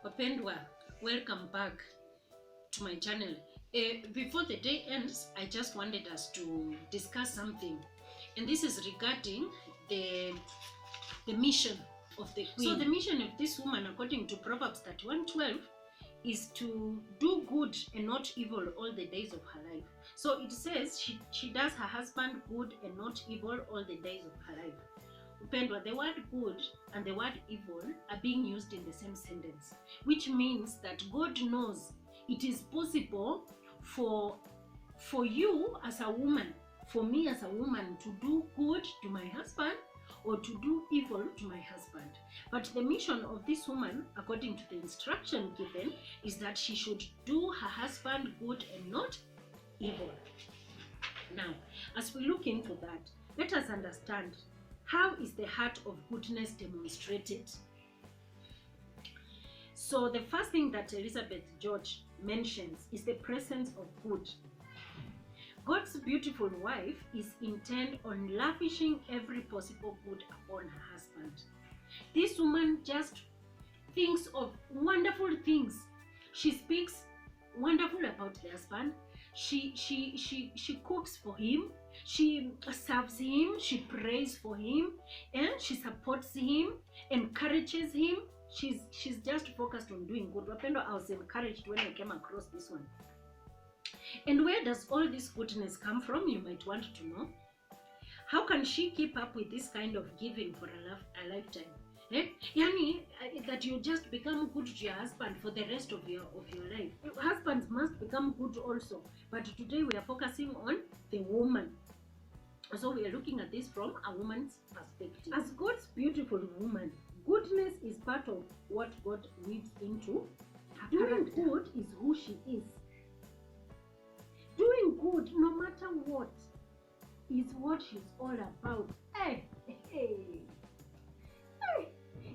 Wapendwa, welcome back to my channel. Before the day ends, I just wanted us to discuss something, and this is regarding the mission of the queen. So the mission of this woman, according to Proverbs 31:12, is to do good and not evil all the days of her life. So it says she does her husband good and not evil all the days of her life. Upendwa, the word good and the word evil are being used in the same sentence, which means that God knows it is possible for you as a woman, for me as a woman, to do good to my husband or to do evil to my husband. But the mission of this woman, according to the instruction given, is that she should do her husband good and not evil. Now, as we look into that, let us understand, how is the heart of goodness demonstrated? So the first thing that Elizabeth George mentions is the presence of good. God's beautiful wife is intent on lavishing every possible good upon her husband. This woman just thinks of wonderful things. She speaks wonderful about the husband. She cooks for him, she serves him, she prays for him, and she supports him, encourages him. She's just focused on doing good. Wapendo, I was encouraged when I came across this one. And where does all this goodness come from, you might want to know? How can she keep up with this kind of giving for a lifetime? Yani, that you just become good to your husband for the rest of your life. Husbands must become good also, but today we are focusing on the woman. So we are looking at this from a woman's perspective. As God's beautiful woman, goodness is part of what God weaves into her. Doing good is who she is. Doing good, no matter what, is what she's all about.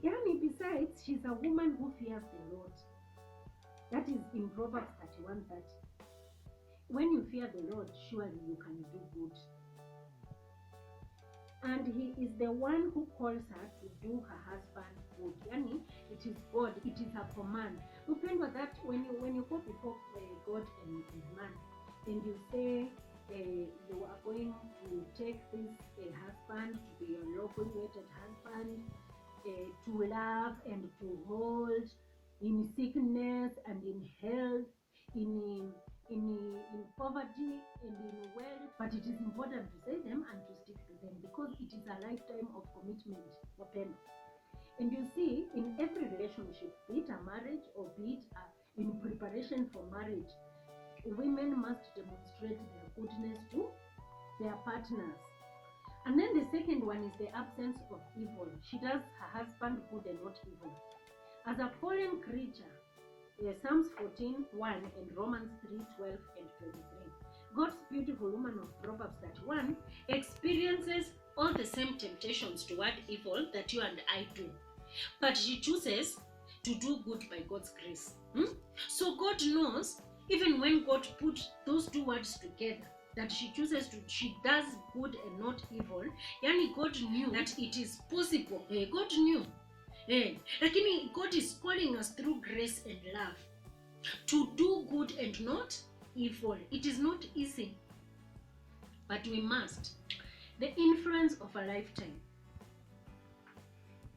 Yani, besides, she's a woman who fears the Lord. That is in Proverbs 31:30. When you fear the Lord, surely you can do good. And he is the one who calls her to do her husband good. Yani, it is God, it is a command. Remember that when you go before God and man, and you say you are going to take this husband to be your lawfully wedded husband, to love and to hold in sickness and in health, in poverty and in wealth. But it is important to say them and to stick to them, because it is a lifetime of commitment. And you see, in every relationship, be it a marriage or be it in preparation for marriage, women must demonstrate their goodness to their partners. And then the second one is the absence of evil. She does her husband good and not evil. As a fallen creature, Psalms 14:1 and Romans 3:12 and 23. God's beautiful woman of Proverbs 31 experiences all the same temptations toward evil that you and I do. But she chooses to do good by God's grace. So God knows, even when God put those two words together, that she does good and not evil. Yani, God knew that it is possible. God knew. Lakini God is calling us through grace and love to do good and not evil. It is not easy, but we must. The influence of a lifetime.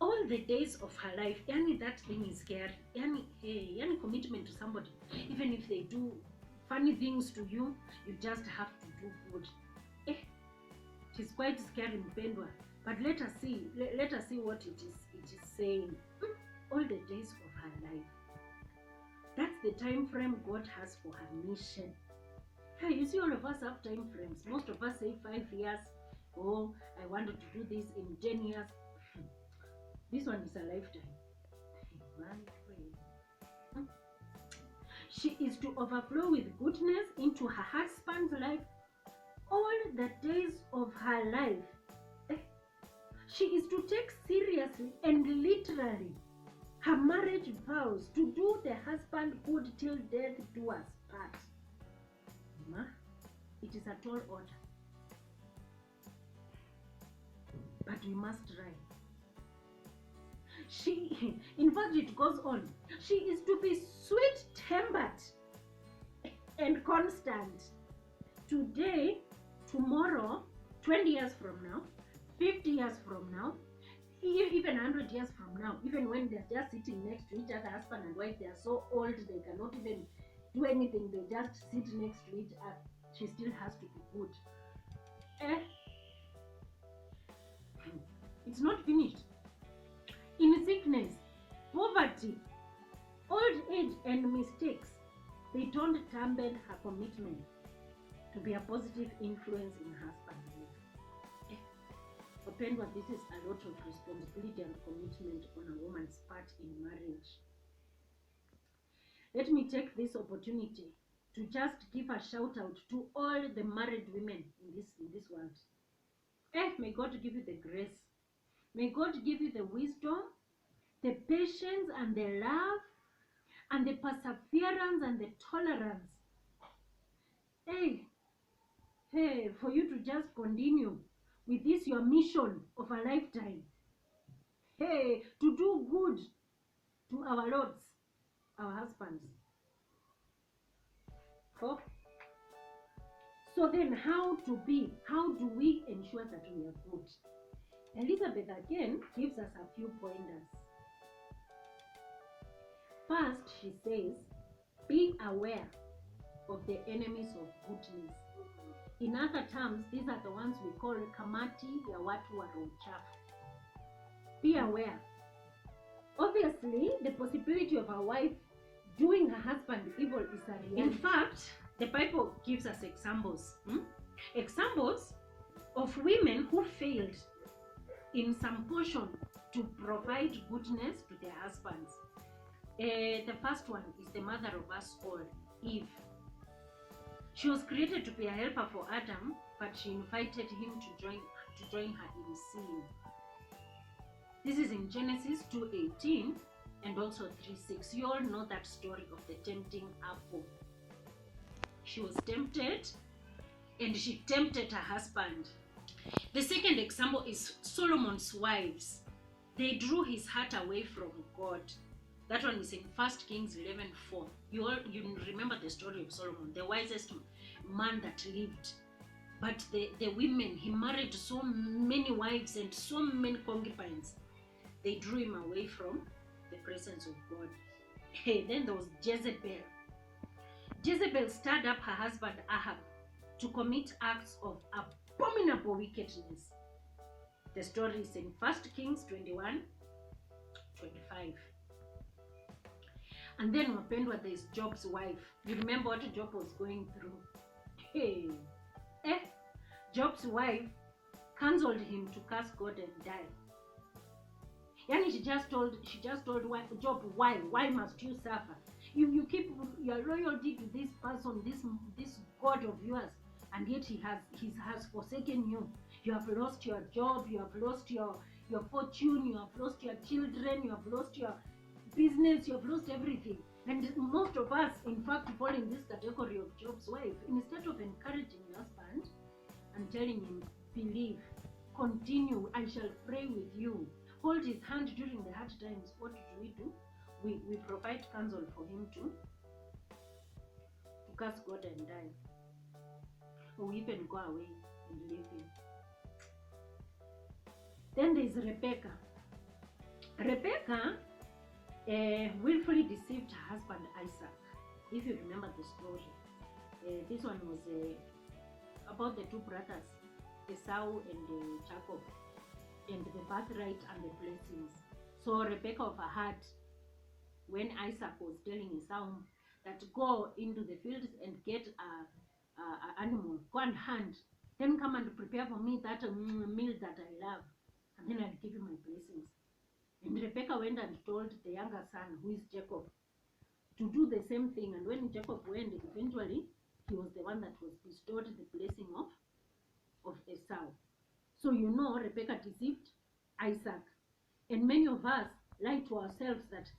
All the days of her life, yani, that thing is scary. Yani commitment to somebody. Even if they do funny things to you, you just have to do good. It is quite scary, mpendwa. But let us see what it is saying. All the days of her life. That's the time frame God has for her mission. You see, all of us have time frames. Most of us say 5 years. Oh, I wanted to do this in 10 years. This one is a lifetime. She is to overflow with goodness into her husband's life all the days of her life. She is to take seriously and literally her marriage vows, to do the husband good till death do us part. It is a tall order, but we must try. In fact, it goes on. She is to be sweet-tempered and constant. Today, tomorrow, 20 years from now, 50 years from now, even 100 years from now, even when they're just sitting next to each other, husband and wife, they're so old they cannot even do anything, they just sit next to each other, she still has to be good. It's not finished. In sickness, poverty, old age, and mistakes, they don't dampen her commitment to be a positive influence in her husband's life. Wapendwa, this is a lot of responsibility and commitment on a woman's part in marriage. Let me take this opportunity to just give a shout out to all the married women in this world. May God give you the grace. May God give you the wisdom, the patience and the love and the perseverance and the tolerance. For you to just continue with this your mission of a lifetime. To do good to our lords, our husbands. So then how do we ensure that we are good? Elizabeth again gives us a few pointers. First, she says, be aware of the enemies of goodness. In other terms, these are the ones we call kamati ya watu wa roho chafu. Be aware. Obviously, the possibility of a wife doing her husband evil is a reality. In fact, the Bible gives us examples. Examples of women who failed in some portion to provide goodness to their husbands. The first one is the mother of us all, Eve. She was created to be a helper for Adam, but she invited him to join her in sin. This is in Genesis 2:18 and also 3:6. You all know that story of the tempting apple. She was tempted and she tempted her husband. The second example is Solomon's wives. They drew his heart away from God. That one is in 1 Kings 11:4. You remember the story of Solomon, the wisest man that lived. But the women, he married so many wives and so many concubines. They drew him away from the presence of God. Then there was Jezebel. Jezebel stirred up her husband Ahab to commit acts of abominable wickedness. The story is in 1 Kings 21:25. And then wapendwa, there is Job's wife. You remember what Job was going through? Job's wife counseled him to curse God and die. Yani she just told Job, why must you suffer? You keep your loyalty to this person, this God of yours, and yet he has forsaken you. You have lost your job, you have lost your fortune, you have lost your children, you have lost your business, you have lost everything. And most of us, in fact, fall in this category of Job's wife. Instead of encouraging your husband and telling him, believe, continue, I shall pray with you, hold his hand during the hard times, what do? We provide counsel for him to curse God and die. Or we even go away and leave him. Then there is Rebecca. Rebecca willfully deceived her husband Isaac. If you remember the story, this one was about the two brothers, Esau and Jacob, and the birthright and the blessings. So Rebecca of her heart, when Isaac was telling Esau that go into the fields and get a animal, go and hunt, then come and prepare for me that meal that I love, and then I'll give you my blessings. And Rebecca went and told the younger son, who is Jacob, to do the same thing. And when Jacob went, eventually, he was the one that was bestowed the blessing of Esau. So Rebecca deceived Isaac. And many of us lie to ourselves that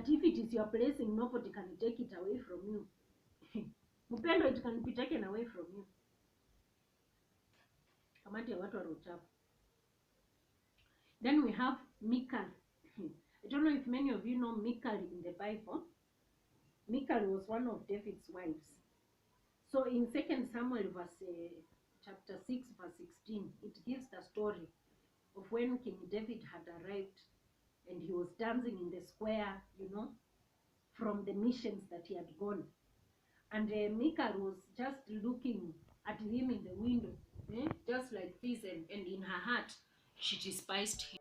if it is your blessing, nobody can take it away from you. Upendo, it can be taken away from you. Kamati ya watu wa roho chafu. Then we have Michal. I don't know if many of you know Michal in the Bible. Michal was one of David's wives. So in 2 Samuel chapter 6 verse 16, it gives the story of when King David had arrived and he was dancing in the square, from the missions that he had gone. And Michal was just looking at him in the window, just like this, and in her heart, she despised him.